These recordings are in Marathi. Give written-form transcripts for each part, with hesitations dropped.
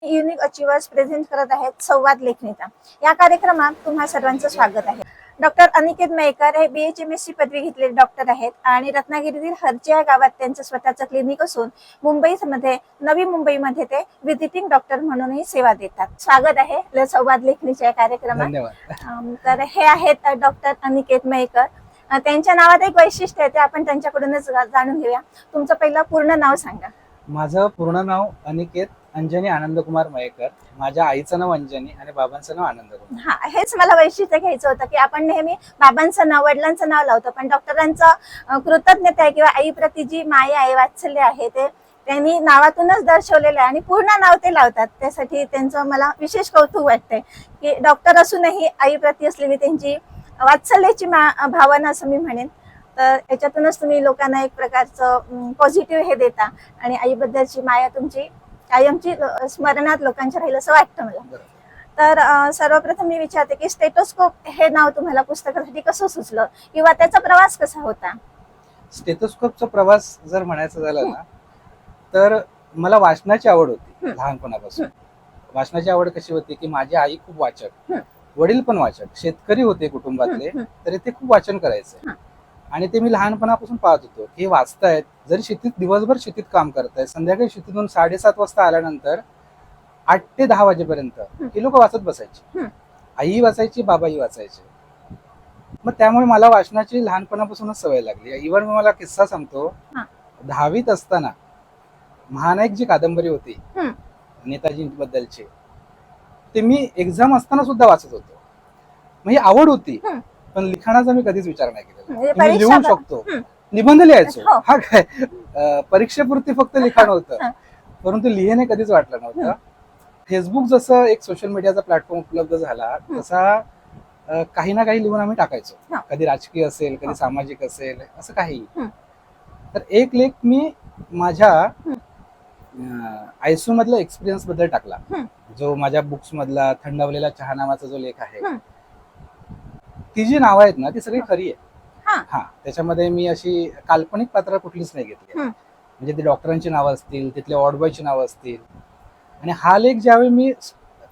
युनिक अचिव्हर्स प्रेझेंट करत आहेत संवाद लेखणीचा. या कार्यक्रमात तुम्हा सर्वांचं स्वागत आहे. डॉक्टर अनिकेत मयेकर हे BHMSc पदवी घेतलेले डॉक्टर आहेत आणि रत्नागिरीतील हरची या गावात त्यांचं स्वतःचं क्लिनिक असून मुंबईमध्ये नवी मुंबईमध्ये ते व्हिजिटिंग डॉक्टर म्हणूनही सेवा देतात. स्वागत आहे संवाद लेखणीच्या या कार्यक्रमात. धन्यवाद. तर हे आहेत डॉक्टर अनिकेत मयेकर. त्यांच्या नावात एक वैशिष्ट्य आहे ते आपण त्यांच्याकडूनच जाणून घेऊया. तुमचं पहिलं पूर्ण नाव सांगा. माझं पूर्ण नाव अनिकेत अंजनी आनंदकुमार मयेकर. माझ्या आईचं नाव अंजनी आणि बाबांचं नाव आनंदकुमार. हा, हेच मला वैशिष्ट्य घ्यायचं होतं की आपण नेहमी बाबांचं नाव वडिलांचं नाव लावतो, पण डॉक्टरांचं कृतज्ञता आहे किंवा आईप्रती जी माया आहे वात्सल्य आहे ते त्यांनी नावातूनच दर्शवलेलं आहे आणि पूर्ण नाव ते लावतात. त्यासाठी त्यांचं मला विशेष कौतुक वाटतंय की डॉक्टर असूनही आईप्रती असलेली त्यांची वात्सल्याची भावना असं मी म्हणेन. तर याच्यातूनच तुम्ही लोकांना एक प्रकारचं पॉझिटिव्ह हे देता आणि आईबद्दलची माया तुमची कायमची स्मरणात लोकांच्या राहील असं वाटतं मला. तर सर्वप्रथम मी विचारते की स्टेटोस्कोप हे नाव तुम्हाला पुस्तकासाठी कसं सुचलं किंवा त्याचा प्रवास कसा होता? स्टेथोस्कोपचा प्रवास जर म्हणायचं झालं ना तर मला वाचनाची आवड होती लहानपणापासून. वाचनाची आवड कशी होती की माझी आई खूप वाचक, वडील पण वाचक, शेतकरी होते कुटुंबातले, तरी ते खूप वाचन करायचे आणि ते मी लहानपणापासून पाहत होतो की वाचतायत. जरी शेतीत दिवसभर शेतीत काम करतायत, संध्याकाळी शेतीतून 7:30 वाजता आल्यानंतर 8 ते 10 वाजेपर्यंत हे लोक वाचत बसायचे. आई वाचायची, बाबाही वाचायचे. मग त्यामुळे मला वाचनाची लहानपणापासूनच सवय लागली. इव्हन मी मला किस्सा सांगतो. 10वीत असताना महानायक जी कादंबरी होती नेताजींबद्दलची, ते मी एक्झाम असताना सुद्धा वाचत होतो. म्हणजे आवड होती, पण लिखाणाचा मी कधीच विचार नाही केलेला. मी लिहू शकतो, निबंध लिहायचो. हा काय परीक्षेपुरती फक्त लिखाण होतं, परंतु लिहिणे कधीच वाटलं नव्हतं. फेसबुक जसं एक सोशल मीडियाचा प्लॅटफॉर्म उपलब्ध झाला तसा काही ना काही लिहून आम्ही टाकायचो. कधी राजकीय असेल, कधी सामाजिक असेल, असं काही. तर एक लेख मी माझ्या आयसू मधल्या एक्सपिरियन्स बद्दल टाकला, जो माझ्या बुक्स मधला थंडावलेला चहा नावाचा जो लेख आहे. ती जी नावं आहेत ना ती सगळी खरी आहे. हा, त्याच्यामध्ये मी अशी काल्पनिक पात्र कुठलीच नाही घेतली. म्हणजे ती डॉक्टरांची नावं असतील, तिथल्या वॉर्डबॉयची नावं असतील. आणि हा लेख ज्यावेळी मी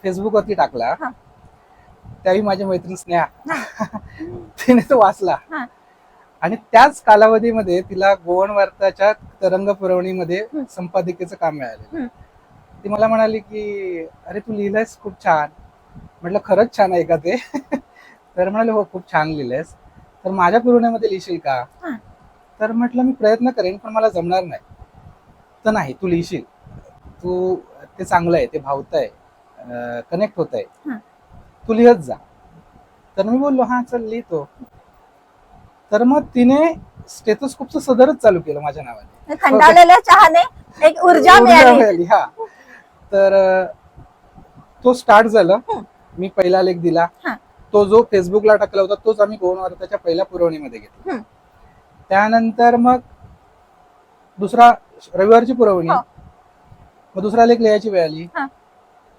फेसबुकवरती टाकला त्यावेळी माझी मैत्रीण स्नेहा तिने तो वाचला आणि त्याच कालावधीमध्ये तिला गोवन वार्ताच्या तरंग पुरवणीमध्ये संपादकीयचं काम मिळालं. ती मला म्हणाली की अरे तू लिहिलंयस खूप छान. म्हटलं खरंच छान आहे का ते? तर म्हणाले हो खूप छान लिहिलंयस, तर माझ्या पुरवण्यामध्ये लिहिशील का? तर म्हटलं मी प्रयत्न करेन, पण मला जमणार नाही. तर नाही, तू लिहिशील, तू ते चांगलं आहे, ते भावतंय, कनेक्ट होत आहे, तू लिहत जा. तर मी बोललो हा चल लिहितो. तर मग तिने स्टेथोस्कोपचं सदरच चालू केलं माझ्या नावाने. थंडावलेल्या चहाने एक ऊर्जा मिळाली. हा, तर तो स्टार्ट झाला. मी पहिला लेख दिला, तो जो फेसबुकला टाकला होता तोच आम्ही गोवन वार्ताच्या पहिल्या पुरवणीमध्ये घेतला. त्यानंतर मग दुसरा रविवारची पुरवणी, मग दुसरा लेख लिहायची वेळ आली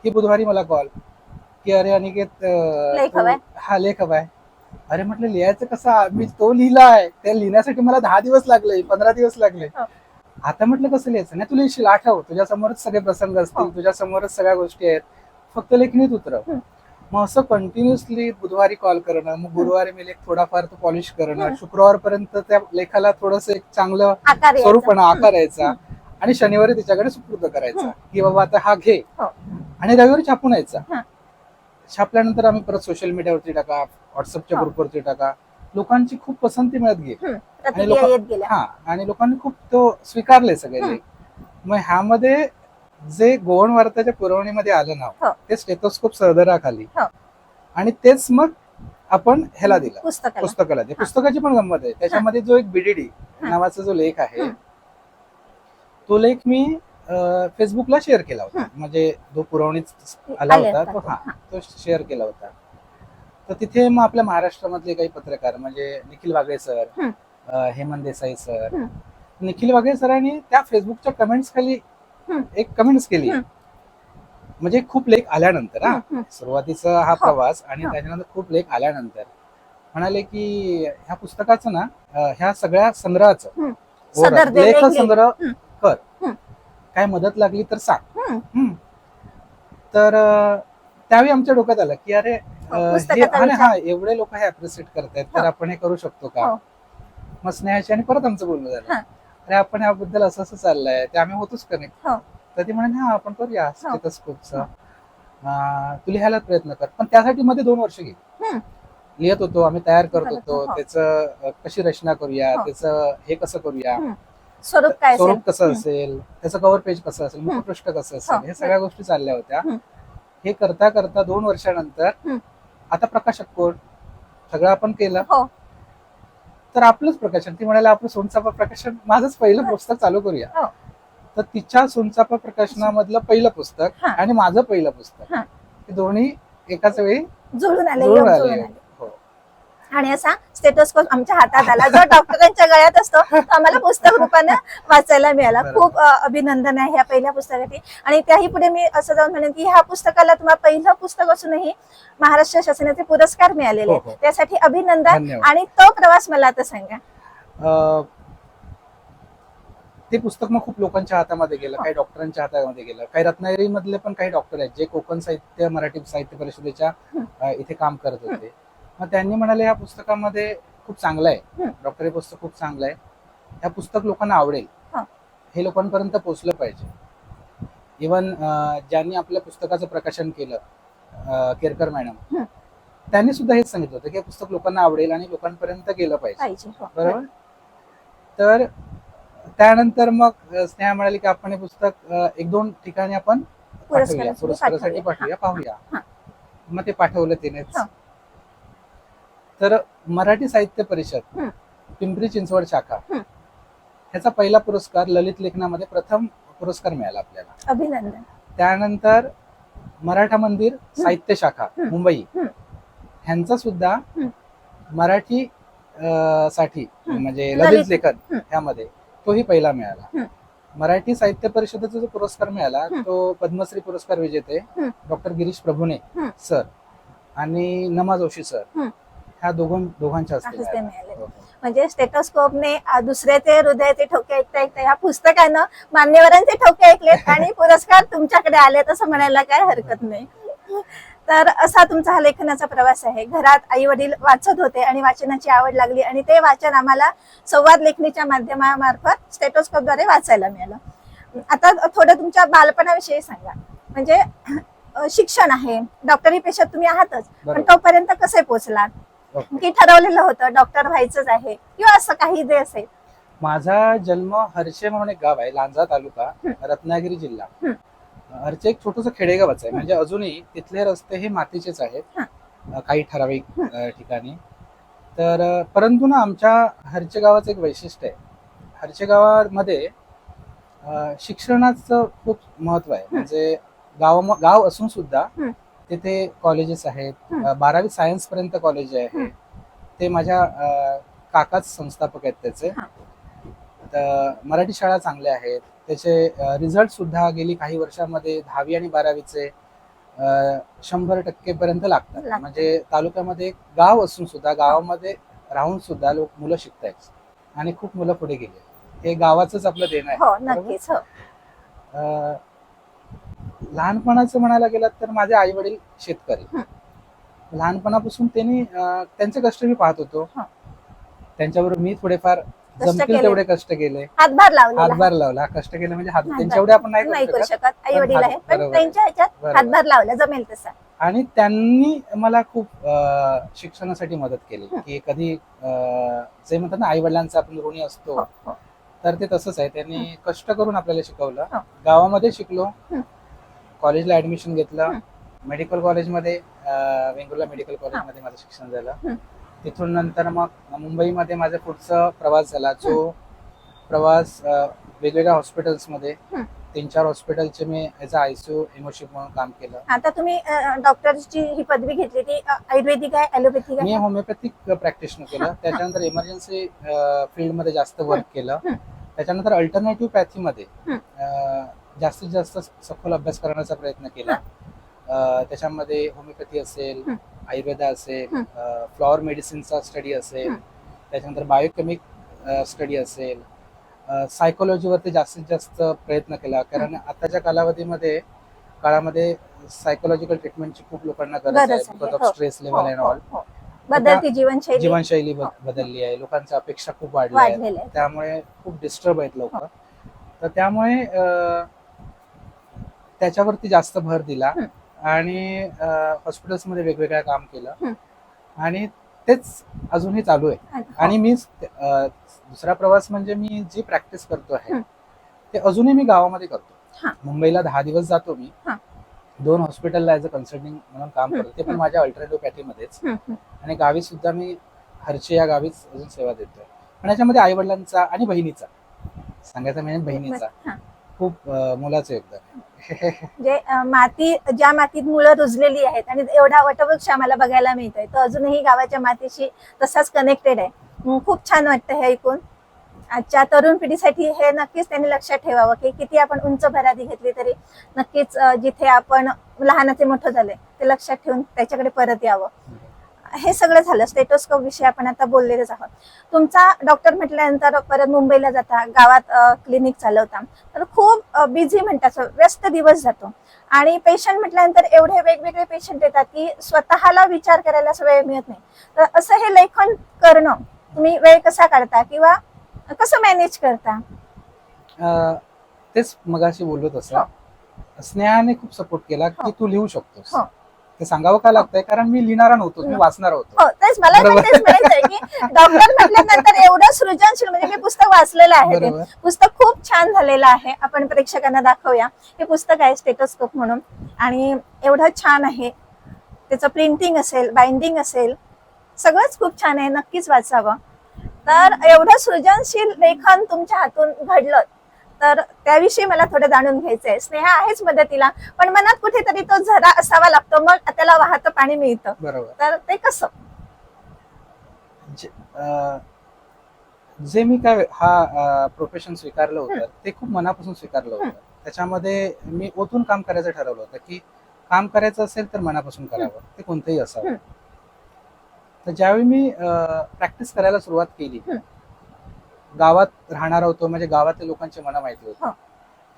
की बुधवारी मला कॉल की अरे अनिकेत हा लेख हवाय. अरे म्हटलं लिहायचं कसा? मी तो लिहिला आहे, त्या लिहिण्यासाठी मला 10 दिवस लागले, 15 दिवस लागले. आता म्हटलं कसं लिहायचं? नाही तू लिहिशील, आठव, तुझ्या समोरच सगळे प्रसंग असतील, तुझ्या समोरच सगळ्या गोष्टी आहेत, फक्त लेखणीत उतरव. मग असं कंटिन्युअसली बुधवारी कॉल करणं, मग गुरुवारी मी लेख थोडाफार तो पॉलिश करणं, शुक्रवारपर्यंत त्या लेखाला थोडस एक चांगलं स्वरूपानं आकार यायचा आणि शनिवारी त्याच्याकडे सुपूर्द करायचा की बाबा आता हा घे, आणि रविवारी छापून यायचा. छापल्यानंतर आम्ही परत सोशल मीडियावरती टाका, व्हॉट्सअपच्या ग्रुपवरती टाका. लोकांची खूप पसंती मिळत गेली आणि लोकांनी खूप तो स्वीकारले सगळे लेख. मग ह्यामध्ये जे गोवन वार्ताच्या पुरवणीमध्ये आलं नाव ते स्टेथोस्कोप सदराखाली, आणि तेच मग आपण ह्याला दिलं पुस्तकाला. पुस्तकाची पण गंमत आहे. त्याच्यामध्ये जो एक BDD नावाचा जो लेख आहे तो लेख मी फेसबुकला शेअर केला होता. म्हणजे जो पुरवणीत आला होता तो शेअर केला होता. तर तिथे मग आपल्या महाराष्ट्रामधले काही पत्रकार म्हणजे निखिल वागळे सर, हेमंत देसाई सर, निखिल वागळे सरांनी त्या फेसबुकच्या कमेंट्स खाली एक कमेंट्स केली. म्हणजे खूप लेख आल्यानंतर, सुरुवातीचा हा प्रवास आणि त्याच्यानंतर खूप लेख आल्यानंतर म्हणाले की ह्या पुस्तकाचं ना, ह्या सगळ्या संग्रहाचं लेख संग्रह कर, काय मदत लागली तर सांग. तर त्यावेळी आमच्या डोक्यात आलं की अरे पुस्तकाचा आणि विचार. हा एवढे लोक हे अप्रिशिएट करतायत तर हो. आपण हे करू शकतो का. हो. मग स्नेहाशी आणि परत आमचं बोलणं झालं, हा. अरे आपण याबद्दल असं असं चाललंय, ते आम्ही होतोच कनेक्ट. हो. तर ती म्हणाली हा आपण करूया हो. स्टेथोस्कोपचं, तू लिहायला प्रयत्न कर. पण त्यासाठी मध्ये 2 वर्ष गेली. हम्म. लिहित होतो आम्ही, तयार करत बरोबर. होतो, हो. त्याचं कशी रचना करूया, हो. त्याचं हे कसं करूया, हम्म. स्वरूप काय असेल? स्वरूप कसं असेल, त्याचं कव्हर पेज कसं असेल, मुखपृष्ठ कसं हो. असेल, हे सगळ्या गोष्टी चालल्या होत्या. हम्म. हे करता करता 2 वर्षानंतर हम्म. आता प्रकाशक कोण सगळं आपण केलं, हो. तर आपलंच प्रकाशन. ती म्हणाली आपलं सोनचाफा प्रकाशन, माझंच पहिलं पुस्तक चालू करूया. हो. तर तिच्या सोनचाफा प्रकाशनामधलं पहिलं पुस्तक हा. आणि माझं पहिलं पुस्तक, हा. हे दोन्ही एकाच वेळी जुळून आले, जुळून योग आले. जुळून आले. हो. आणि असा स्टेटोस्कोप आमच्या हातात आला, जो डॉक्टरांच्या गळ्यात असतो तो आम्हाला पुस्तक रूपाने वाचायला मिळाला. बरोबर. खूप अभिनंदन आहे ह्या पहिल्या पुस्तकासाठी. आणि त्याही पुढे मी असं जाऊन म्हणेन की ह्या पुस्तकाला तुम्हाला पहिलं पुस्तक असूनही महाराष्ट्र शासनाचे पुरस्कार मिळालेले हो, आहेत. हो. त्यासाठी अभिनंदन. धन्यवाद. आणि तो प्रवास मला आता सांगा. ते पुस्तक मग खूप लोकांच्या हातामध्ये गेलं, काही डॉक्टरांच्या हातामध्ये गेलं, काही रत्नागिरी मधले पण काही डॉक्टर आहेत जे कोकण साहित्य मराठी साहित्य परिषदेच्या इथे काम करत होते. मग त्यांनी म्हणाले या पुस्तकामध्ये खूप चांगलं आहे, डॉक्टर हे पुस्तक खूप चांगलं आहे, हे पुस्तक लोकांना आवडेल, हे लोकांपर्यंत पोहोचलं पाहिजे. इव्हन ज्यांनी आपल्या पुस्तकाचं प्रकाशन केलं, केरकर मॅडम, त्यांनी सुद्धा हेच सांगितलं होतं की हे पुस्तक लोकांना आवडेल आणि लोकांपर्यंत गेलं पाहिजे. बरोबर. तर त्यानंतर मग स्नेहा म्हणाली की आपण हे पुस्तक 1-2 ठिकाणी आपण पाठवूया, पुरस्कारासाठी पाठवूया, पाहूया. मग ते पाठवलं तिनेच. तर मराठी साहित्य परिषद पिंपरी चिंचवड शाखा ह्याचा पहिला पुरस्कार ललित लेखनामध्ये प्रथम पुरस्कार मिळाला आपल्याला. अभिनंदन. त्यानंतर मराठा मंदिर साहित्य शाखा मुंबई ह्यांचा सुद्धा मराठी साठी म्हणजे ललित लेखन ह्यामध्ये तोही पहिला मिळाला. मराठी साहित्य परिषदेचा जो पुरस्कार मिळाला तो पद्मश्री पुरस्कार विजेते डॉक्टर गिरीश प्रभुने सर आणि नमा जोशी सर ह्या दोघांच्या हस्ते मिळाले. म्हणजे स्टेटोस्कोपने दुसऱ्याचे हृदयाचे ठोके ऐकता ऐकता या पुस्तकानं मान्यवरांचे ठोके ऐकलेत आणि पुरस्कार तुमच्याकडे आलेत असं म्हणायला काय हरकत नाही. तर असा तुमचा हा लेखनाचा प्रवास आहे. घरात आई वडील वाचत होते आणि वाचनाची आवड लागली आणि ते वाचन आम्हाला संवाद लेखणीच्या माध्यमामार्फत स्टेटोस्कोपद्वारे वाचायला मिळालं. आता थोडं तुमच्या बालपणाविषयी सांगा. म्हणजे शिक्षण आहे, डॉक्टरी पेशात तुम्ही आहातच, पण तोपर्यंत कसे पोहोचलात? की ठरवलेलं होतं डॉक्टर व्हायचंच आहे किंवा असं काही जे असेल? माझा जन्म हर्षे म्हणून एक गाव आहे, लांजा तालुका, रत्नागिरी जिल्हा. हर्षे एक छोटस खेडेगावच आहे, म्हणजे अजूनही तिथले रस्ते हे मातीचेच आहेत काही ठराविक ठिकाणी. तर परंतु ना आमच्या हर्षे गावाचं एक वैशिष्ट्य आहे, हर्षे गावामध्ये शिक्षणाचं खूप महत्व आहे. म्हणजे गाव असून सुद्धा तिथे कॉलेजेस आहेत, 12वी सायन्स पर्यंत कॉलेज आहे. ते माझ्या काकाच संस्थापक आहेत त्याचे. तर मराठी शाळा चांगल्या आहेत, त्याचे रिझल्ट सुद्धा गेली काही वर्षांमध्ये 10वी आणि 12वीचे 100% पर्यंत लागतात. म्हणजे तालुक्यामध्ये एक गाव असून सुद्धा गावामध्ये राहून सुद्धा मुलं शिकतायत आणि खूप मुलं पुढे गेले. हे गावाचंच आपलं देणं आहे. लहानपणाचं म्हणायला गेलं तर माझे आई वडील शेतकरी. लहानपणापासून त्यांचे कष्ट मी पाहत होतो, त्यांच्याबरोबर मी थोडेफार जमतील तेवढे कष्ट केले, हातभार लावला. कष्ट केले म्हणजे त्यांच्या एवढे आपण नाही करू शकत, आई वडील आहे पण त्यांच्या ह्याच्यात हातभार लावला जमेल तसा. आणि त्यांनी मला खूप शिक्षणासाठी मदत केली. की कधी जे म्हणतात ना आई वडिलांचा आपण ऋणी असतो, तर ते तसंच आहे. त्यांनी कष्ट करून आपल्याला शिकवलं. गावामध्ये शिकलो, कॉलेजला ऍडमिशन घेतलं, मेडिकल कॉलेजमध्ये वेंगुर्ला मेडिकल कॉलेजमध्ये माझं शिक्षण झालं. तिथून नंतर मग मुंबईमध्ये माझा पुढचा प्रवास झाला, जो प्रवास वेगवेगळ्या हॉस्पिटल्समध्ये 3-4 हॉस्पिटलचे मी ऍज अ आयसीयू एमओशिप म्हणून काम केलं. आता तुम्ही डॉक्टरची ही पदवी घेतली ती आयुर्वेदिक आहे, ॲलोपॅथिक आहे? मी होमिओपॅथिक प्रॅक्टिशनर केलं. त्याच्यानंतर इमर्जन्सी फील्डमध्ये जास्त वर्क केलं. त्याच्यानंतर अल्टरनेटिव्ह पॅथीमध्ये जास्तीत जास्त सखोल अभ्यास करण्याचा प्रयत्न केला. त्याच्यामध्ये होमिओपॅथी असेल, आयुर्वेदा असेल, फ्लॉवर मेडिसिनचा स्टडी असेल, त्याच्यानंतर बायोकेमिक स्टडी असेल, सायकोलॉजीवरती जास्तीत जास्त प्रयत्न केला. कारण आताच्या काळामध्ये सायकोलॉजिकल ट्रीटमेंटची खूप लोकांना गरज गरज आहे आहे. बिकॉज ऑफ हो. Stress level and all. बदलती जीवनशैली जीवनशैली हो. बदलली आहे, लोकांच्या अपेक्षा खूप वाढल्या आहेत, वाढलेले आहेत. त्यामुळे खूप डिस्टर्ब आहेत लोक. तर त्यामुळे त्याच्यावरती जास्त भर दिला आणि हॉस्पिटल्समध्ये वेगवेगळ्या काम केलं आणि तेच अजूनही चालू आहे. आणि मी दुसरा प्रवास म्हणजे मी जी प्रॅक्टिस करतो आहे ते अजूनही मी गावामध्ये करतो. मुंबईला 10 दिवस जातो मी, 2 हॉस्पिटलला ऍज अ कन्सल्टिंग म्हणून काम करतो, ते पण माझ्या अल्टरनेटिव्हपॅथीमध्येच. आणि गावी सुद्धा मी हरचे या गावीच अजून सेवा देतोय. पण याच्यामध्ये आई वडिलांचा आणि बहिणीचा, सांगायचं म्हणजे बहिणीचा खूप मोलाचं योगदान आहे. जे माती, ज्या मातीत मुलं रुजलेली आहेत आणि एवढा वटवृक्ष आम्हाला बघायला मिळतोय, तो अजूनही गावाच्या मातीशी तसाच कनेक्टेड आहे. खूप छान वाटतं हे ऐकून. आजच्या तरुण पिढीसाठी हे नक्कीच त्यांनी लक्षात ठेवावं की किती आपण उंच भरारी घेतली तरी नक्कीच जिथे आपण लहानाचे मोठं झाले ते लक्षात ठेवून त्याच्याकडे परत यावं. हे सगळं झालं, स्टेटोस्कोप विषयी आपण आता बोललेलेच आहोत. तुमचा डॉक्टर म्हटल्यानंतर परत मुंबईला जाता, गावात क्लिनिक चालवता, तर खूप बिझी म्हणतात, व्यस्त दिवस जातो. आणि पेशंट म्हटल्यानंतर एवढे वेगवेगळे पेशंट येतात की स्वतःला विचार करायला वेळ मिळत नाही. तर असं हे लेखन करणं तुम्ही वेळ कसा काढता किंवा कसं मॅनेज करता? तेच मगाशी बोललो तसं. स्नेहाने खूप सपोर्ट केला की तू लिहू शकतोस. ते सांगावं का लागतंय, कारण मी लिहिणारा नव्हतो, मी वाचणार होतो. तेच मला तेच म्हणायचंय की डॉक्टर म्हटल्यानंतर एवढं सृजनशील, म्हणजे मी पुस्तक वाचलेलं आहे, ते पुस्तक खूप छान झालेलं आहे. आपण प्रेक्षकांना दाखवूया. हे पुस्तक आहे स्टेटोस्कोप म्हणून, आणि एवढं छान आहे. त्याचं प्रिंटिंग असेल, बाइंडिंग असेल, सगळंच खूप छान आहे. नक्कीच वाचावं. तर एवढं सृजनशील लेखन तुमच्या हातून घडलं, तर त्याविषयी मला थोडं जाणून घ्यायचंय. स्नेहा आहेच मदतीला, पण मनात कुठेतरी तो झरा असावा लागतो, मग त्याला वाहतं पाणी मिळतं. बरोबर. तर ते कसं? जे मी काय हा प्रोफेशन स्वीकारलं होतं ते खूप मनापासून स्वीकारलं होतं. त्याच्यामध्ये मी ओतून काम करायचं ठरवलं होतं की काम करायचं असेल तर मनापासून करावं, ते कोणतंही असावं. तर ज्यावेळी मी प्रॅक्टिस करायला सुरुवात केली, गावात राहणार होतो, म्हणजे गावातल्या लोकांची मनं माहिती होती.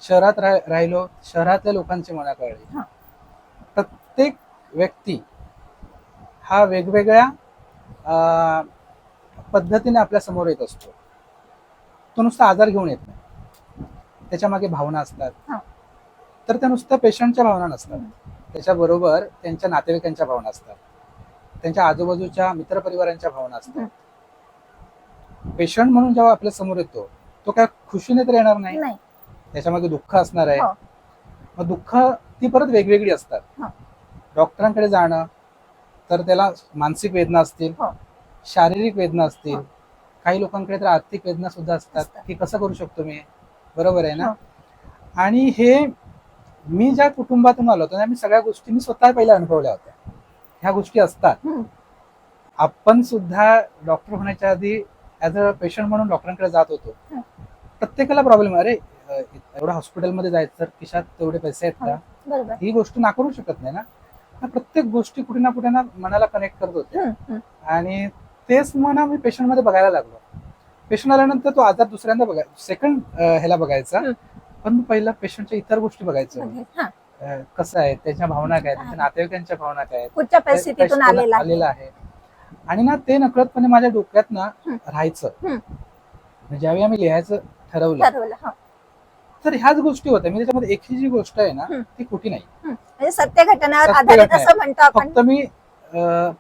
शहरात राहिलो, शहरातल्या लोकांची मनं कळली. प्रत्येक व्यक्ती हा वेगवेगळ्या पद्धतीने आपल्या समोर येत असतो. तो नुसता आजार घेऊन येत नाही, त्याच्या मागे भावना असतात. तर त्या नुसत्या पेशंटच्या भावना नसतात, त्याच्याबरोबर त्यांच्या नातेवाईकांच्या भावना असतात, त्यांच्या आजूबाजूच्या मित्रपरिवारांच्या भावना असतात. पेशंट म्हणून जेव्हा आपल्या समोर येतो, तो काय खुशीने तर येणार नाही, त्याच्यामध्ये दुःख असणार आहे. मग दुःख ती परत वेगवेगळी असतात. डॉक्टरांकडे जाणं तर त्याला मानसिक वेदना असतील, शारीरिक वेदना असतील, काही लोकांकडे तर आर्थिक वेदना सुद्धा असतात की कसं करू शकतो मी, बरोबर आहे ना. आणि हे मी ज्या कुटुंबातून आलो होतो, मी सगळ्या गोष्टी मी स्वतः पहिल्या अनुभवल्या होत्या. ह्या गोष्टी असतात. आपण सुद्धा डॉक्टर होण्याच्या आधी ऍज अ पेशंट म्हणून डॉक्टरांकडे जात होतो. प्रत्येकाला प्रॉब्लेम, अरे एवढ्या हॉस्पिटलमध्ये जायचं तर खिशात तेवढे पैसे आहेत का, ही गोष्ट नाकारू शकत नाही ना. प्रत्येक गोष्टी कुठे ना कुठे ना मनाला कनेक्ट करत होते. आणि तेच मना मी पेशंट मध्ये बघायला लागलो. पेशंट आल्यानंतर तो आजार दुसऱ्यांदा बघायचा, सेकंड ह्याला बघायचा, पण पहिला पेशंटच्या इतर गोष्टी बघायचं. कसं आहे, त्याच्या भावना काय, त्याच्या नातेवाईकांच्या भावना काय, कुठच्या परिस्थितीतून आलेला आहे. आणि ना ते नकळतपणे माझ्या डोक्यात ना राहायचं. ज्यावेळी आम्ही लिहायचं ठरवलं तर ह्याच गोष्टी होत्या. मी त्याच्यामध्ये एकही जी गोष्ट आहे ना ती खोटी नाही, सत्य घटनावर आधारित असं म्हणतो आपण. फक्त मी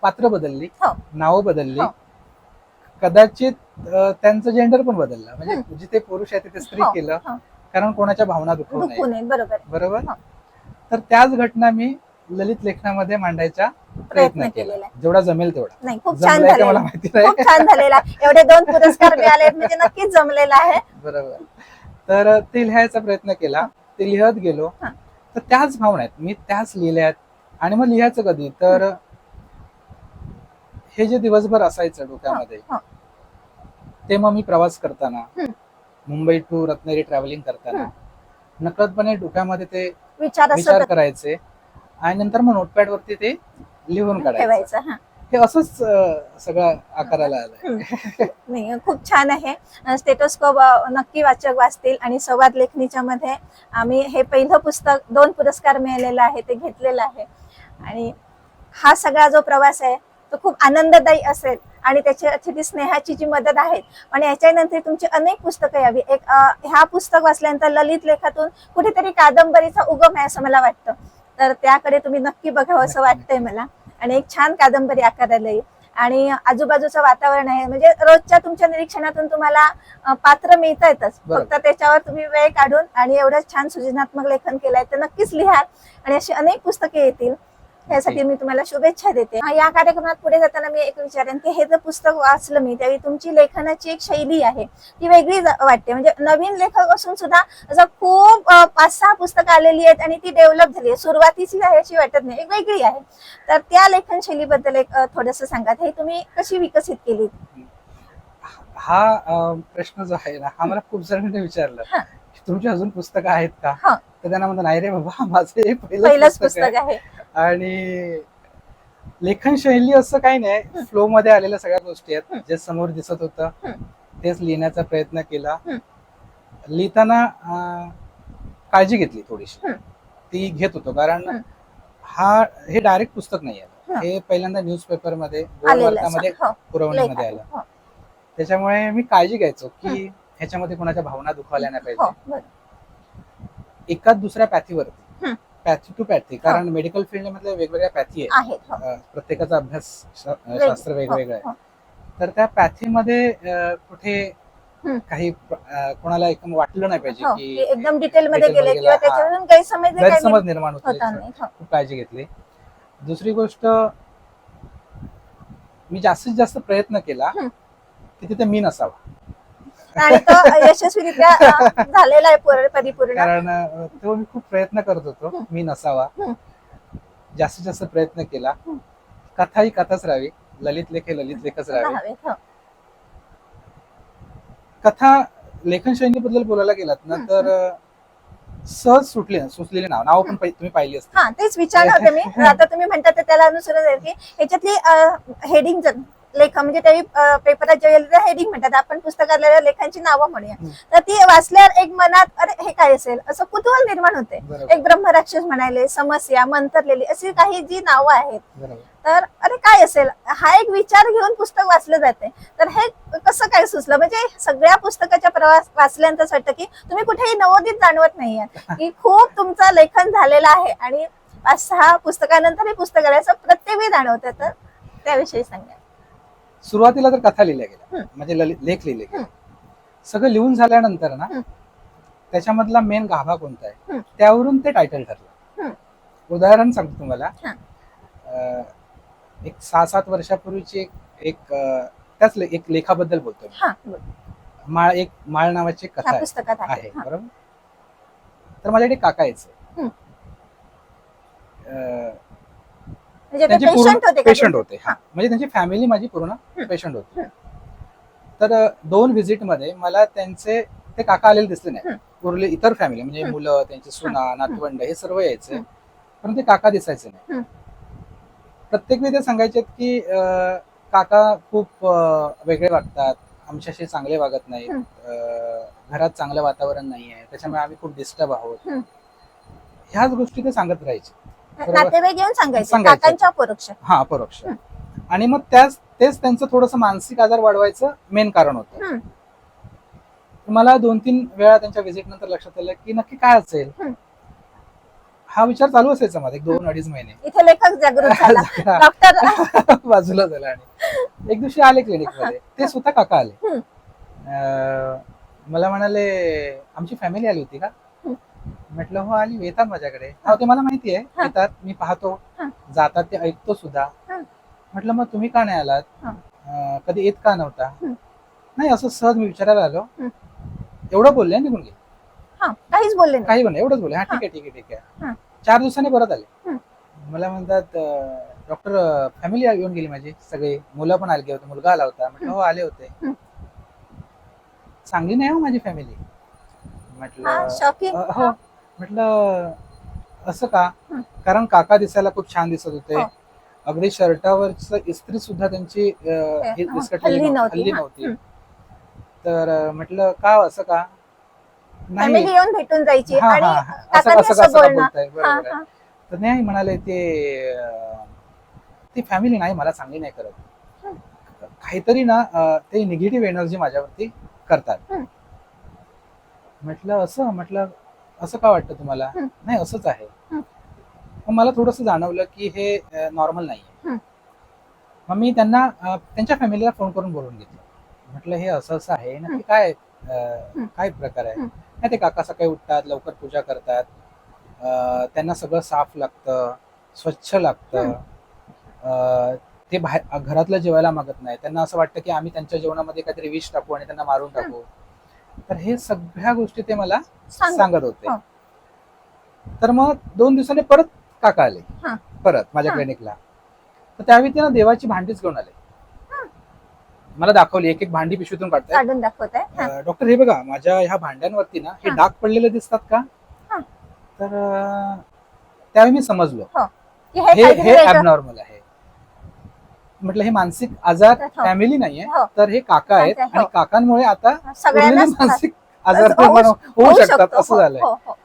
पात्र बदलली, नावं बदलली, कदाचित त्यांचं जेंडर पण बदललं, म्हणजे जिथे पुरुष आहे तिथे स्त्री केलं, कारण कोणाच्या भावना दुखवू नये. बरोबर. तर त्याच घटना मी ललित लेखनामध्ये मांडायचा प्रयत्न केला, जेवढा जमेल तेवढा. नाही, खूप छान झालेला, मला माहिती नाही, खूप छान झालेला. एवढे 2 पुरस्कार मिळाले म्हणजे नक्कीच जमलेला आहे. बरोबर. तर ते लिहायचा प्रयत्न केला, ते लिहत गेलो, तर त्याच भावना आहेत, मी त्याच लिहिल्यात. आणि मग लिहायचं कधी, तर हे जे दिवसभर असायचं डोक्यामध्ये, ते मग मी प्रवास करताना, मुंबई टू रत्नागिरी ट्रॅव्हलिंग करताना नकळतपणे डोक्यामध्ये ते विचार करायचे आणि नंतर मग नोटपॅड वरती ते लिहून काढायचं. हे असंच सगळं आकाराला आलंय. नाही, खूप छान आहे. स्टेटोस्कोप नक्की वाचक वाचतील. आणि संवाद लेखनीच्या मध्ये आम्ही हे पहिलं पुस्तक 2 पुरस्कार मिळालेलं आहे ते घेतलेलं आहे. आणि हा सगळा जो प्रवास आहे तो खूप आनंददायी असेल. आणि त्याची ती स्नेहाची जी मदत आहे. पण याच्यानंतर तुमची अनेक पुस्तकं यावी. ह्या पुस्तक वाचल्यानंतर ललित लेखातून कुठेतरी कादंबरीचा उगम आहे असं मला वाटतं. तर त्याकडे तुम्ही नक्की बघावं असं वाटतंय मला. आणि एक छान कादंबरी आकाराला येईल. आणि आजूबाजूचं वातावरण आहे म्हणजे रोजच्या तुमच्या निरीक्षणातून तुम्हाला पात्र मिळतायतच. फक्त त्याच्यावर तुम्ही वेळ काढून आणि एवढं छान सृजनात्मक लेखन केलंय तर नक्कीच लिहाल. आणि अशी अनेक पुस्तके येतील. त्यासाठी मी तुम्हाला शुभेच्छा देते. या कार्यक्रमात पुढे जाताना मी एक विचारेन की हे जर पुस्तक वाचलं मी त्यावेळी तुमची लेखनाची एक शैली आहे ती वेगळी वाटते. म्हणजे नवीन लेखक असून सुद्धा असं खूप 5-6 पुस्तकं आलेली आहेत आणि ती डेव्हलप झाली आहे. सुरुवातीची आहे अशी वाटत नाही, एक वेगळी आहे. तर त्या लेखन शैलीबद्दल एक थोडंसं सांगा. हे तुम्ही कशी विकसित केली? हा प्रश्न जो आहे ना हा मला खूप जणांनी विचारलं तुमची अजून पुस्तकं आहेत का? तर त्यांना म्हणतो नाही रे बाबा माझं हे पहिलंच पुस्तक आहे. आणि लेखन शैली असं काही नाही, फ्लो मध्ये आलेल्या सगळ्या गोष्टी आहेत. जे समोर दिसत होतं तेच लिहिण्याचा प्रयत्न केला. लिहिताना काळजी घेतली थोडीशी, ती घेत होतो कारण हे डायरेक्ट पुस्तक नाही आहे. हे पहिल्यांदा न्यूजपेपर मध्ये वार्तामध्ये पुरवण्यामध्ये आलं. त्याच्यामुळे मी काळजी घ्यायचो की ह्याच्यामध्ये कोणाच्या भावना दुखावल्या नाही पाहिजे. एकाच दुसऱ्या पॅथीवरती, पॅथी टू पॅथी, कारण मेडिकल फील्ड मध्ये वेगवेगळ्या पॅथी आहेत. प्रत्येकाचा अभ्यास शास्त्र वेगवेगळं आहे. तर त्या पॅथीमध्ये कुठे काही कोणाला एकदम वाटलं नाही पाहिजे की एकदम डिटेल मध्ये गेले किंवा त्याच्यावरून गैरसमज निर्माण होतो. खूप काळजी घेतली. दुसरी गोष्ट, मी जास्तीत जास्त प्रयत्न केला की तिथे मी नसावा. आणि तो यशस्वीरित्या झालेला आहे परिपूर्ण. कारण तो मी खूप प्रयत्न करत होतो मी नसावा. जास्तीत जास्त प्रयत्न केला. कथा ही कथाच राहावी, ललित लेख हे ललित लेखच राहावे. कथा लेखन शैलीबद्दल बोलायला गेलात ना तर सहज सुचलेले नाव पण तुम्ही पाहिली असते. तेच विचारलं होते मी. आता तुम्ही म्हणतात त्याला अनुसरून जाईल की ह्याच्यातली हेडिंग लेख म्हणजे त्याही पेपरात जे हेडिंग म्हणतात, आपण पुस्तकातल्या लेखांची नावं म्हणूया. तर ती वाचल्यावर एक मनात अरे हे काय असेल असं कुतूहल निर्माण होते. एक ब्रह्मराक्षस म्हणाले, समस्या, मंतरलेली अशी काही जी नावं आहेत. तर अरे काय असेल हा एक विचार घेऊन पुस्तक वाचलं जाते. तर हे कसं काय सुचलं? म्हणजे सगळ्या पुस्तकाच्या प्रवास वाचल्यानंतर वाटतं की तुम्ही कुठेही नवोदित जाणवत नाहीये की खूप तुमचं लेखन झालेलं आहे आणि 5-6 पुस्तकानंतर हे पुस्तक आलं असं प्रत्येक वेळी जाणवतं. तर त्याविषयी सांगा. सुरुवातीला तर कथा लिहिल्या गेल्या, म्हणजे लेख लिहिले गेले. सगळं लिहून झाल्यानंतर ना त्याच्यामधला मेन गाभा कोणता आहे त्यावरून ते टायटल ठरलं. उदाहरण सांगतो तुम्हाला. एक 6-7 वर्षापूर्वीची त्याच एक लेखाबद्दल बोलतो. माळ नावाची कथा आहे, बरोबर. तर माझ्याकडे काका यायचे. पेशंट होते. म्हणजे त्यांची फॅमिली माझी पूर्ण पेशंट होती. तर 2 व्हिजिट मध्ये मला ते काका आलेले दिसले नाही. उरले इतर फॅमिली म्हणजे मुलं, त्यांची सुना, नातवंड हे सर्व यायचे, पण ते काका दिसायचे नाही. प्रत्येक वेळी ते सांगायचे की काका खूप वेगळे वागतात, आमच्याशी चांगले वागत नाहीत, घरात चांगलं वातावरण नाहीये, त्याच्यामुळे आम्ही खूप डिस्टर्ब आहोत. ह्याच गोष्टी ते सांगत राहायचे. नातेवाईक येऊन सांगायचे अपरोक्ष. आणि मग तेच त्यांचं थोडंसं मानसिक आजार वाढवायचं मेन कारण होतं. मला 2-3 वेळा त्यांच्या व्हिजिट नंतर लक्षात आलं की नक्की काय असेल. हा विचार चालू असायचा माझा 1-2-2.5 महिने. इथे लेखक जागृत झाला, डॉक्टर बाजूला झाला. आणि एक दिवशी आले क्लिनिक मध्ये, ते स्वतः काका आले. मला म्हणाले आमची फॅमिली आली होती का? म्हटलं हो आली, येतात माझ्याकडे. ते मला माहिती आहे, येतात, मी पाहतो, जातात, ते ऐकतो सुद्धा. म्हटलं मग तुम्ही का नाही आलात? कधी येत का नव्हता? नाही, असं सहज मी विचारायला आलो. एवढं बोलले, निघून गेले. काहीच बोलले नाही. काही बोलले, एवढंच बोलले. हा ठीक आहे. 4 दिवसांनी परत आले. मला म्हणतात डॉक्टर फॅमिली येऊन गेली माझी, सगळे मुलं पण आले होते, मुलगा आला होता. म्हटलं हो आले होते. चांगली नाही हो माझी फॅमिली. म्हटलं हो. म्हटलं असं का? कारण काका दिसायला खूप छान दिसत होते, अगदी शर्टावरच इस्त्री सुद्धा त्यांची विस्कटलेली हल्ली नव्हती. हल्ली हा. नव्हती. तर म्हटलं का असं का नाही. फॅमिली येऊन भेटून जायची हा आणि हा असं काकांनी असं असं कसं का बोलणं. बोलताय, हा, बरोबर आहे. हा. तर नाही म्हणाले ती फॅमिली नाही मला चांगली नाही करत, हं. काहीतरी ना ते निगेटिव्ह एनर्जी माझ्यावरती करतात. हं. म्हटलं असं का वाटतं तुम्हाला? हं. नाही असंच आहे. हं. मग मला थोडस जाणवलं की हे नॉर्मल नाहीये. हं. मग मी त्यांना त्यांच्या फॅमिलीला फोन करून बोलून घेतलं. म्हटलं हे असं असं आहे नक्की काय हं. काय प्रकार आहे. हं. नाही ते काका सकाळी उठतात, लवकर पूजा करतात, त्यांना सगळं साफ लागतं, स्वच्छ लागतं. ते बाहेर घरातलं जेवायला मागत नाही. त्यांना असं वाटतं की आम्ही त्यांच्या जेवणामध्ये काहीतरी विष टाकू आणि त्यांना मारून टाकू. तर हे सगळ्या गोष्टी ते मला सांगत होते. हो. तर मग 2 दिवसांनी परत काका आले, हा. परत माझ्या हा. क्लिनिकला. तर त्यावेळी ते ना देवाची भांडीच घेऊन आले, हा. मला दाखवली, एक एक भांडी पिशवीतून काढताय. काढून दाखवताय. हा. डॉक्टर हे बघा माझ्या ह्या भांड्यांवरती ना हे हा. डाग पडलेले दिसतात का? हा. तर त्यावेळी मी समजलो हो. की हे काहीतरी हे वेगळं. ॲबनॉर्मल आहे. म्हटलं हे मानसिक आजार हो. फॅमिली नाहीये, हो. तर हे काका आहेत हो. आणि काकांमुळे आता सगळ्यांना उरलेले मानसिक आजार होऊ होऊ शकतात असं हो, झालंय. हो, हो.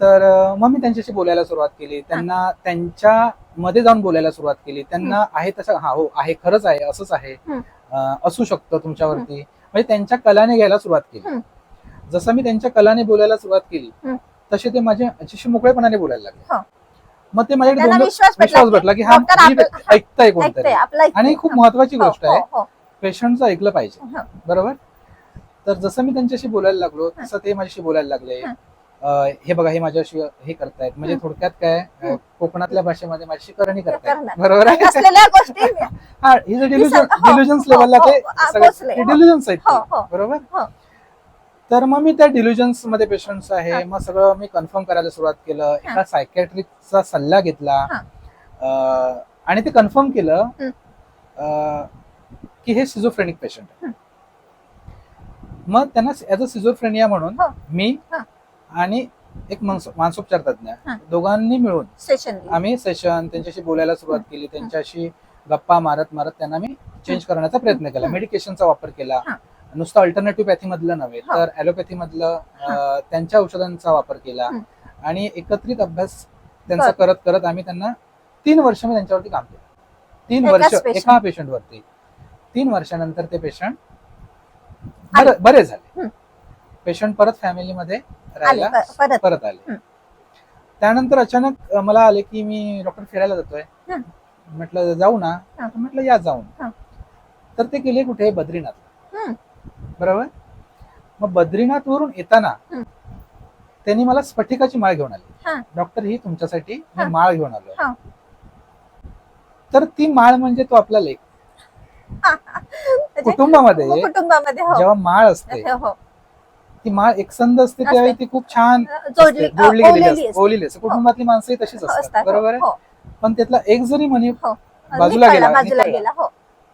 तर मग मी त्यांच्याशी बोलायला सुरुवात केली, त्यांना त्यांच्या मध्ये जाऊन बोलायला सुरुवात केली. त्यांना आहे तसं हा हो आहे, खरंच आहे, असंच आहे, असू शकतं तुमच्यावरती, म्हणजे त्यांच्या कलाने घ्यायला सुरुवात केली. जसं मी त्यांच्या कलाने बोलायला सुरुवात केली तसे ते माझ्याशी मोकळेपणाने बोलायला लागले. हो. मग ते माझ्याकडे त्यांना विश्वास भेटला की हा डॉक्टर ही व्यक्ती ऐकताय कोणतरी. ऐकतंय, आपलं ऐकतंय. आणि खूप महत्वाची हो, गोष्ट हो, आहे, हो. पेशंटचं ऐकलं पाहिजे, हो. बरोबर. तर जसं मी त्यांच्याशी बोलायला लागलो तसं ते माझ्याशी बोलायला लागले. हे बघा हे माझ्याशी हे करतायत, म्हणजे थोडक्यात काय कोकणातल्या भाषेमध्ये माझ्याशी करणी करतायत, बरोबर आहे. असलेल्या गोष्टी हा इज डिल्युजन्स हो, लेवलला हो, ते पोहोचले. हो. डिल्युजन्स आहेत हो, ते, हो. बरोबर. हो. तर मग मी त्या डिल्युजन्स मध्ये पेशंट्स आहे, मग सगळं मी कन्फर्म करायला सुरुवात केलं. एका सायकॅट्रिकचा सल्ला घेतला आणि ते कन्फर्म केलं की हे सिझोफ्रेनिक पेशंट आहे. मग त्यांना ऍज अ सिझोफ्रेनिया म्हणून मी आणि एक मानसोपचार तज्ञ दोघांनी मिळून आम्ही सेशन त्यांच्याशी बोलायला सुरुवात केली. त्यांच्याशी गप्पा मारत मारत त्यांना मी चेंज करण्याचा प्रयत्न केला. मेडिकेशनचा वापर केला, नुसतं अल्टरनेटिव्ह पॅथी मधलं नव्हे तर ॲलोपॅथी मधलं त्यांच्या औषधांचा वापर केला आणि एकत्रित अभ्यास त्यांचा करत करत आम्ही त्यांना 3 वर्ष मी त्यांच्यावरती काम केलं. 3 वर्ष एका पेशंटवरती. 3 वर्षानंतर ते पेशंट बरे झाले. पेशंट परत फॅमिलीमध्ये राहायला परत आले. त्यानंतर अचानक मला आले की मी डॉक्टर फिरायला जातोय. म्हटलं जाऊ ना, म्हटलं या जाऊन. तर ते गेले कुठे? बद्रीनाथ, बरोबर. मग बद्रीनाथ वरून येताना त्यांनी मला स्फटिकाची माळ घेऊन आली. डॉक्टर ही तुमच्यासाठी मी माळ घेऊन आलोय. तर ती माळ म्हणजे तो आपला लेख. कुटुंबामध्ये जेव्हा माळ असते ती माळ एकसंध असते त्यावेळी ती खूप छान जोडली गेलेली असते. कुटुंबातली माणसंही तशीच असतात, बरोबर आहे. पण त्यातला एक जरी म्हणे बाजूला गेला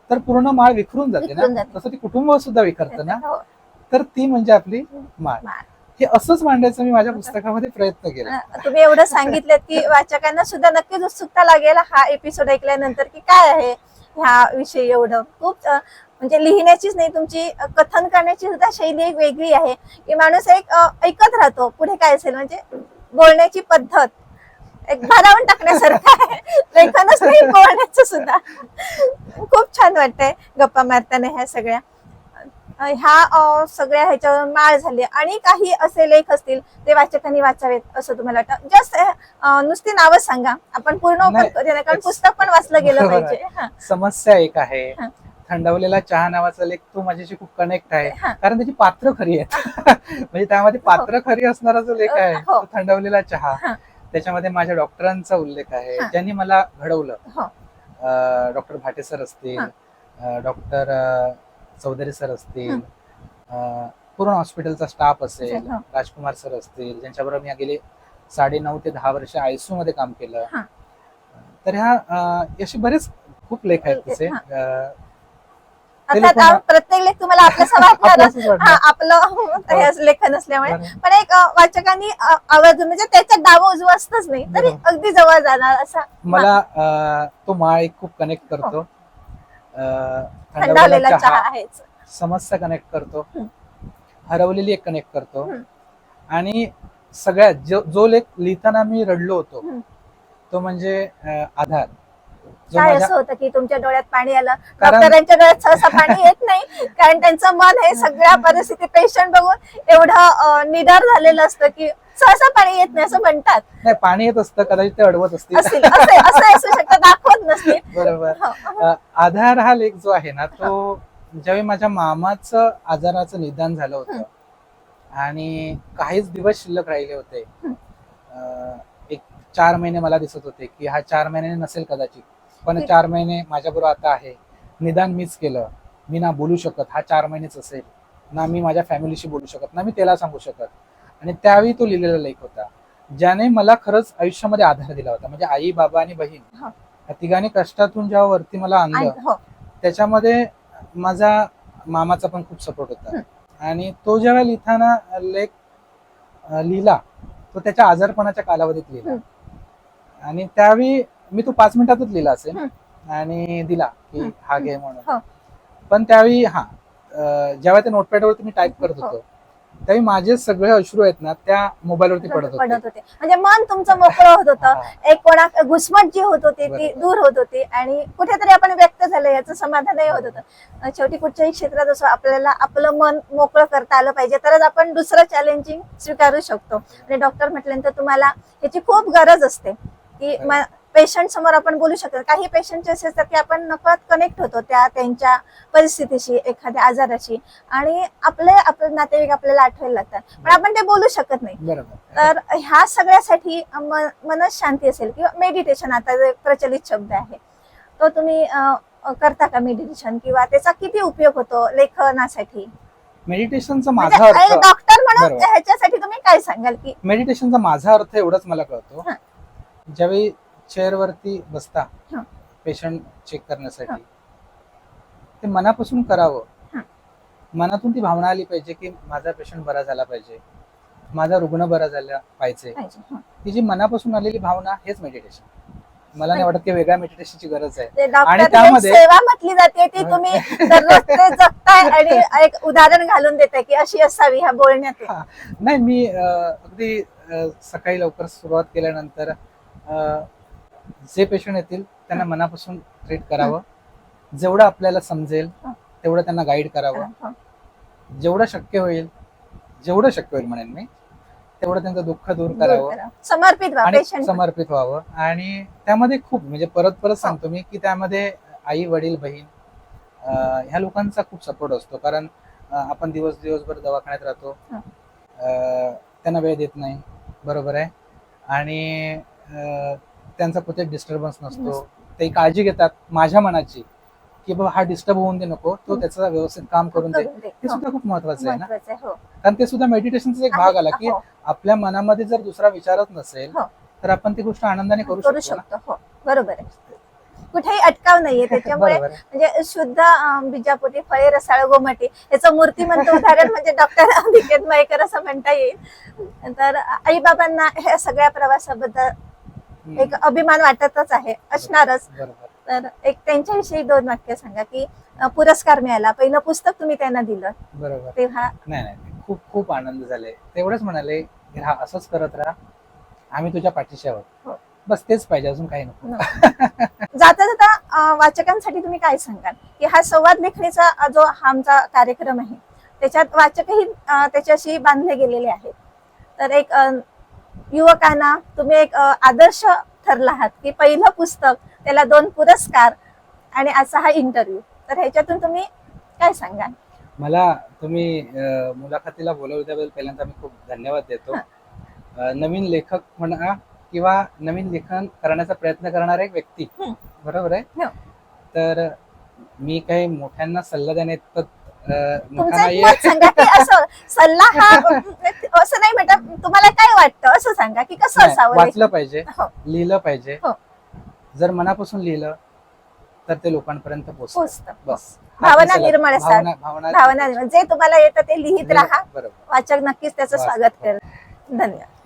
तर पूर्ण माळ विखरून जाते ना, तसं ती कुटुंब सुद्धा विखरतं ना. तर ती म्हणजे आपली माळ. हे असंच मांडायचं मी माझ्या पुस्तकामध्ये प्रयत्न केला. तुम्ही एवढं सांगितलं की वाचकांना सुद्धा नक्कीच उत्सुकता लागेल हा एपिसोड ऐकल्यानंतर की काय आहे ह्या विषयी. एवढं खूप म्हणजे लिहिण्याचीच नाही, तुमची कथन करण्याची सुद्धा शैली एक वेगळी आहे की माणूस एक ऐकत राहतो पुढे काय असेल. म्हणजे बोलण्याची पद्धत एक भारावून टाकण्यासारखं आहे, लेखनच नाही बोलण्याचं सुद्धा. खूप छान वाटतंय गप्पा मारताना ह्या सगळ्या सगळ्या ह्याच्यावर माळ झाली. आणि काही असे लेख असतील ते वाचकांनी वाचावेत असं तुम्हाला वाटतं? जस्ट नुसती नावच सांगा, आपण पूर्ण कारण पुस्तक पण वाचलं गेलं पाहिजे. समस्या एक आहे, थंडवलेला चहा नावाचा लेख तो माझ्याशी खूप कनेक्ट आहे, कारण त्याची पात्र खरी आहेत. म्हणजे त्यामध्ये पात्र खरी असणारा जो लेख आहे तो थंडवलेला चहा. त्याच्यामध्ये माझ्या डॉक्टरांचा उल्लेख आहे ज्यांनी मला घडवलं. डॉक्टर भाटे सर असतील, डॉक्टर चौधरी सर असतील, पूर्ण हॉस्पिटलचा स्टाफ असेल, राजकुमार सर असतील, ज्यांच्याबरोबर मी गेले 9.5 ते 10 वर्ष आयसीयू मध्ये काम केलं. तर ह्या असे बरेच खूप लेख आहेत तसे. अर्थात प्रत्येक लेख तुम्हाला आपल्यासा वाटणारच आपल्यासाच वाटणार. आपलं हे लेखन असल्यामुळे, बरोबर. पण एक वाचकांनी आवर्जून म्हणजे त्याच्यात डावं उजवं असतच नाही तरी बरोबर. अगदी जवळ जाणार असा मला तो माळ एक खूप कनेक्ट करतो. थंडावलेला चहा आहेच. समस्या कनेक्ट करतो, हं. हरवलेली एक कनेक्ट करतो. हं. आणि सगळ्यात जो लेख लिहिताना मी रडलो होतो हं. तो म्हणजे आधार. जो काय माझ्या असं होतं की तुमच्या डोळ्यात पाणी आलं? कारण- डॉक्टरांच्या डोळ्यात सहसा पाणी येत नाही, कारण त्यांचं मन हे सगळ्या परिस्थिती पेशंट बघून एवढं निडर झालेलं असतं की सहसा पाणी येत नाही असं म्हणतात. नाही, पाणी येत असतं, कदाचित ते अडवत असतील. असं असू शकतं, दाखवत नसते. बरोबर. हो. आधार हा लेख जो आहे ना, तो ज्यावेळी माझ्या मामाचं आजाराचं निदान झालं होतं आणि काहीच दिवस शिल्लक राहिले होते, एक 4 महिने मला दिसत होते की हा 4 महिन्याने नसेल कदाचित, पण 4 महिने माझ्याबरोबर आता आहे. निदान मीच केलं. मी ना बोलू शकत, हा 4 महिनेच असेल ना, मी माझ्या फॅमिलीशी बोलू शकत ना, मी त्याला सांगू शकत. आणि त्यावेळी तो लिहिलेला लेख होता ज्याने मला खरंच आयुष्यामध्ये आधार दिला होता. म्हणजे आई, बाबा आणि बहीण या तिघांनी कष्टातून जेव्हा वरती मला आणलं, त्याच्यामध्ये माझा मामाचा पण खूप सपोर्ट होता. आणि तो जेव्हा लिहिताना लेख लिहिला तो त्याच्या आजारपणाच्या कालावधीत लिहिला. आणि त्यावेळी मी तो 5 मिनिटातच लिहिला असेल आणि दिला की हा घे म्हणून. पण त्यावेळी जेव्हा त्या नोटपॅडवरती मी टाईप करत होतो त्यावेळी माझे सगळे अश्रू आहेत ना त्या मोबाईलवरती पडत होते. म्हणजे मन तुमचं मोकळं होत होतं, एक कोणा घुसमट जी होत होती ती दूर होत होती आणि कुठेतरी आपण व्यक्त झालं याचं समाधानही होत होतं. शेवटी कुठच्याही क्षेत्रात असं आपल्याला आपलं मन मोकळं करता आलं पाहिजे, तरच आपण दुसरं चॅलेंजिंग स्वीकारू शकतो. आणि डॉक्टर म्हटल्यानंतर तुम्हाला ह्याची खूप गरज असते की पेशंट समोर आपण बोलू शकतो. काही पेशंटचे असे असतात की आपण नकळत कनेक्ट होतो त्यांच्या परिस्थितीशी, एखाद्या आजाराशी, आणि आपले नातेवाईक आपल्याला आठवायला लागतात, पण आपण ते बोलू शकत नाही. तर ह्या सगळ्यासाठी मनस शांती असेल किंवा मेडिटेशन, आता जे प्रचलित शब्द आहे, तो तुम्ही करता का मेडिटेशन, किंवा त्याचा किती उपयोग होतो लेखनासाठी? मेडिटेशनचा माझा अर्थ, डॉक्टर म्हणून ह्याच्यासाठी तुम्ही काय सांगाल? की मेडिटेशनचा माझा अर्थ एवढाच मला कळतो, ज्यावेळी चेअर वरती बसता पेशंट चेक करण्यासाठी, ते मनापासून करावं. मनातून ती भावना आली पाहिजे की माझा पेशंट बरा झाला पाहिजे, माझा रुग्ण बरा झाला पाहिजे. ती जी मनापासून आलेली भावना, हेच मेडिटेशन. मला नाही वाटत की वेगळ्या मेडिटेशनची गरज आहे. आणि त्यामध्ये सेवा म्हटली जाते ती तुम्ही दररोज ते जगताय आणि एक उदाहरण घालून देताय की अशी असावी ह्या बोलण्यात. नाही, मी अगदी सकाळी लवकर सुरुवात केल्यानंतर जे पेशंट येतील त्यांना मनापासून ट्रीट करावं. जेवढं आपल्याला समजेल तेवढं त्यांना गाईड करावं. जेवढं शक्य होईल म्हणेन मी, तेवढं त्यांचं दुःख दूर करावं, समर्पित व्हावं. आणि त्यामध्ये खूप, म्हणजे परत सांगतो मी की त्यामध्ये आई, वडील, बहीण ह्या लोकांचा खूप सपोर्ट असतो. कारण आपण दिवसभर दवाखान्यात राहतो, त्यांना वेळ देत नाही, बरोबर आहे. आणि त्यांचा कुठेच डिस्टर्बन्स नसतो. ते काळजी घेतात माझ्या मनाची की बाबा हा डिस्टर्ब होऊन दे, नको, तो त्याचं व्यवस्थित काम करून दे. ते सुद्धा खूप महत्वाचं आहे ना, कारण ते सुद्धा मेडिटेशनचा एक भाग आला की आपल्या मनामध्ये जर दुसरा विचारच नसेल तर आपण ती गोष्ट आनंदाने करू शकतो. बरोबर आहे, कुठेही अटकाव नाहीये त्याच्यामुळे. म्हणजे शुद्ध बीजापोटी फळे रसाळ गोमाटी याचं मूर्तिमंत उदाहरण म्हणजे डॉक्टर अभिकेत मयेकर असं म्हणता येईल. तर आई बाबांना ह्या सगळ्या प्रवासाबद्दल एक अभिमान वाटतच आहे, असणारच. तर एक त्यांच्याविषयी 2 वाक्य सांगा की पुरस्कार मिळाला, पहिलं पुस्तक तुम्ही त्यांना दिलं, बरोबर, तेव्हा. नाही, खूप खूप आनंद झाले. तेवढंच म्हणाले की हा असंच करत राहा, आम्ही तुझ्या पाठीशी आहोत, बस तेच पाहिजे, अजून काही नको. जाता जाता वाचकांसाठी तुम्ही काय सांगाल की हा संवाद लेखणीचा जो आमचा कार्यक्रम आहे त्याच्यात वाचकही त्याच्याशी बांधले गेलेले आहेत. तर एक युवकांना तुम्ही एक आदर्श ठरला आहात की पहिलं पुस्तक, त्याला 2 पुरस्कार आणि असा हा इंटरव्ह्यू. तर ह्याच्यातून तुम्ही काय सांगाल? मला तुम्ही मुलाखतीला बोलवलं त्याबद्दल पहिल्यांदा मी खूप धन्यवाद देतो. नवीन लेखक म्हणा किंवा नवीन लेखन करण्याचा प्रयत्न करणारा एक व्यक्ती, बरोबर आहे. तर मी काही मोठ्यांना सल्ला देण्यात सल्ला हा असं नाही मॅडम, तुम्हाला काय वाटतं असं सांगा की कसं असावं. वाचलं पाहिजे, लिहिलं पाहिजे. जर मनापासून लिहिलं तर ते लोकांपर्यंत पोहोचतं. पोचतं. बस भावना निर्मळ असतात. भावना भावना निर्मळ. जे तुम्हाला येतं ते लिहित राहा. बरोबर. वाचक नक्कीच त्याचं वाच- स्वागत करेल. धन्यवाद.